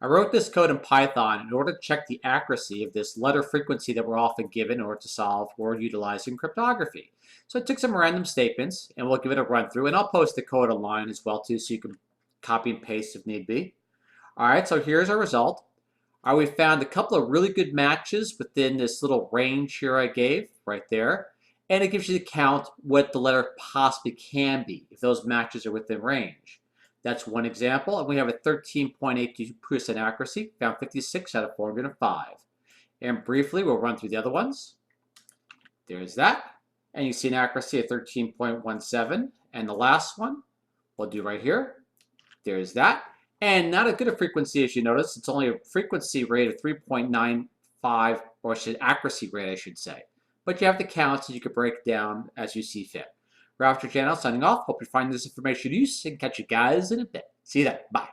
I wrote this code in Python in order to check the accuracy of this letter frequency that we're often given in order to solve word utilizing cryptography. So I took some random statements and we'll give it a run through, and I'll post the code online as well too so you can copy and paste if need be. All right, so here's our result. We found a couple of really good matches within this little range here I gave right there. And it gives you the count what the letter possibly can be if those matches are within range. That's one example, and we have a 13.82% accuracy, found 56 out of 405. And briefly, we'll run through the other ones. There's that. And you see an accuracy of 13.17. And the last one, we'll do right here. There's that. And not as good a frequency as you notice. It's only a frequency rate of 3.95, or accuracy rate, I should say. But you have the counts, and you can break down as you see fit. Ralph Turchiano signing off. Hope you find this information useful and catch you guys in a bit. See you then. Bye.